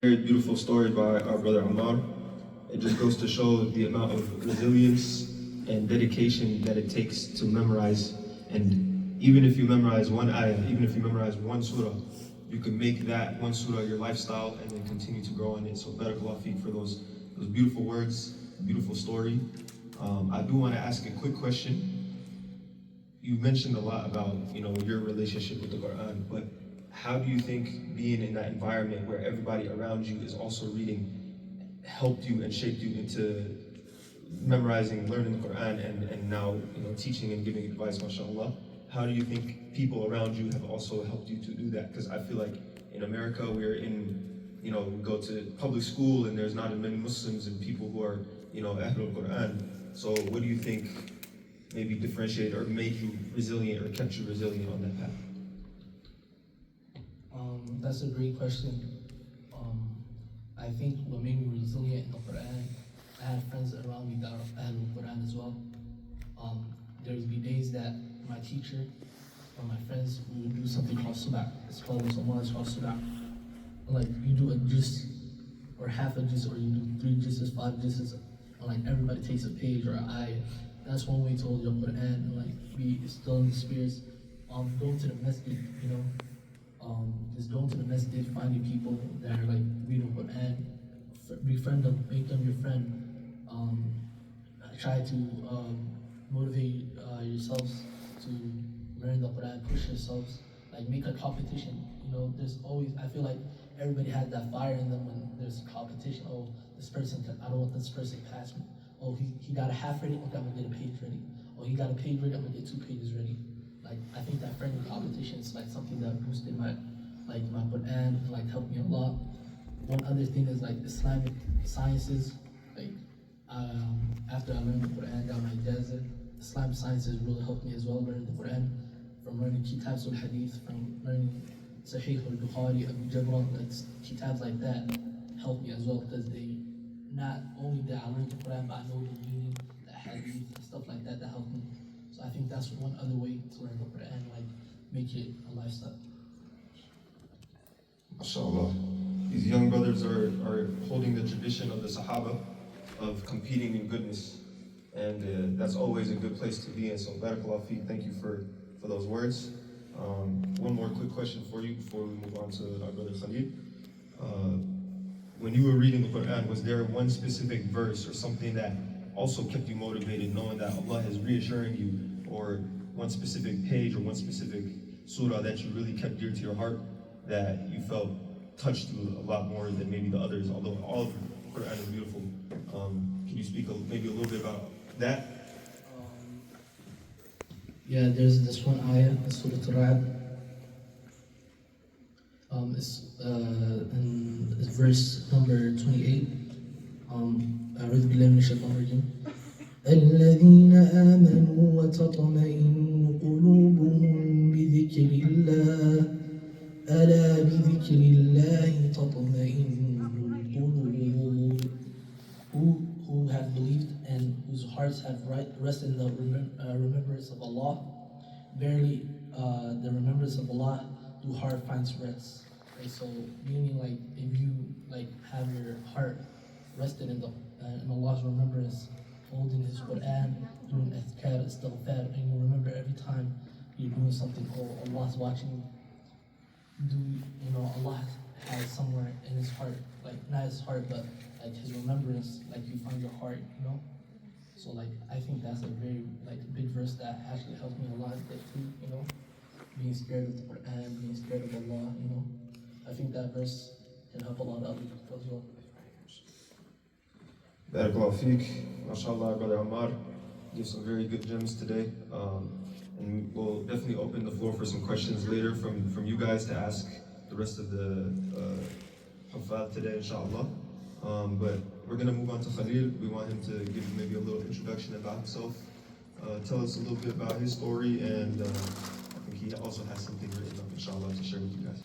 Very beautiful story by our brother Ammar. It just goes to show the amount of resilience and dedication that it takes to memorize. And even if you memorize one ayah, even if you memorize one surah, you can make that one surah your lifestyle and then continue to grow on it. So barakallah feek for those beautiful words, beautiful story. I do want to ask a quick question. You mentioned a lot about your relationship with the Quran, but how do you think being in that environment where everybody around you is also reading helped you and shaped you into memorizing, learning the Quran, and now teaching and giving advice, mashallah? How do you think people around you have also helped you to do that? Because I feel like in America we go to public school and there's not as many Muslims and people who are Ahlul Quran. So what do you think maybe differentiate or made you resilient or kept you resilient on that path? That's a great question. I think what made me resilient in the Quran, I had friends around me that are Ahlul Quran as well. There would be days that my teacher or my friends would do something called subak. It's called subak. Like you do a juz or half a juz, or you do 3 juzzes, 5 juzzes, and like everybody takes a page or an ayah. That's one way to hold your Quran and like be still in the spirits. Going to the masjid, just going to the masjid, finding people that are like reading Quran, befriend them, make them your friend. Try to motivate yourselves to learn the Quran, push yourselves, like make a competition. There's always, I feel like everybody has that fire in them when there's a competition. Oh, I don't want this person to pass me. Oh, he got a half ready, okay, I'm gonna get a page ready. Oh, he got a page ready, I'm gonna get 2 pages ready. Like, I think that friendly competition is like something that boosted my Quran and like helped me a lot. One other thing is like Islamic sciences. Like, after I learned the Quran, got my ijazah, Islamic sciences really helped me as well, learning the Quran, from learning kitabs al-hadith, from learning Sahih al-Bukhari, Abu Jabra, like kitabs like that helped me as well, because they, not only did I learn the Quran, but I know the meaning, the hadith, stuff like that helped me. So I think that's one other way to learn the Quran, like make it a lifestyle. MashaAllah. These young brothers are holding the tradition of the Sahaba of competing in goodness. And that's always a good place to be in. So barakallah feek, thank you for those words. One more quick question for you before we move on to our brother Khalid. When you were reading the Quran, was there one specific verse or something that also kept you motivated, knowing that Allah is reassuring you, or one specific page or one specific surah that you really kept dear to your heart, that you felt touched you a lot more than maybe the others, although all of the Quran is beautiful? Can you speak maybe a little bit about that? Yeah, there's this one ayah in Surah Al-Ra'd. It's verse number 28. أعوذ بالله من الشيطان الرجيم. الذين آمنوا وتطمئن قلوبهم بذكر الله ألا بذكر الله تطمئن القلوب. Who have believed and whose hearts have rested in the remembrance of Allah. Verily, the remembrance of Allah through heart finds rest. Right? So, meaning like if you like have your heart rested in Allah's remembrance, holding His Quran, doing adhkar, istighfar, and you remember every time you're doing something, oh, Allah's watching you. Allah has somewhere in His heart, like not His heart, but like His remembrance, like you find your heart, So like I think that's a very like big verse that actually helped me a lot too, being scared of the Quran, being scared of Allah, I think that verse can help a lot of other people as well. Barakallahu feek. MashaAllah, Brother Ammar, give some very good gems today. And we'll definitely open the floor for some questions later from you guys to ask the rest of the Hufadh today, inshallah. But we're going to move on to Khalid. We want him to give maybe a little introduction about himself, tell us a little bit about his story, and I think he also has something written up, inshallah, to share with you guys.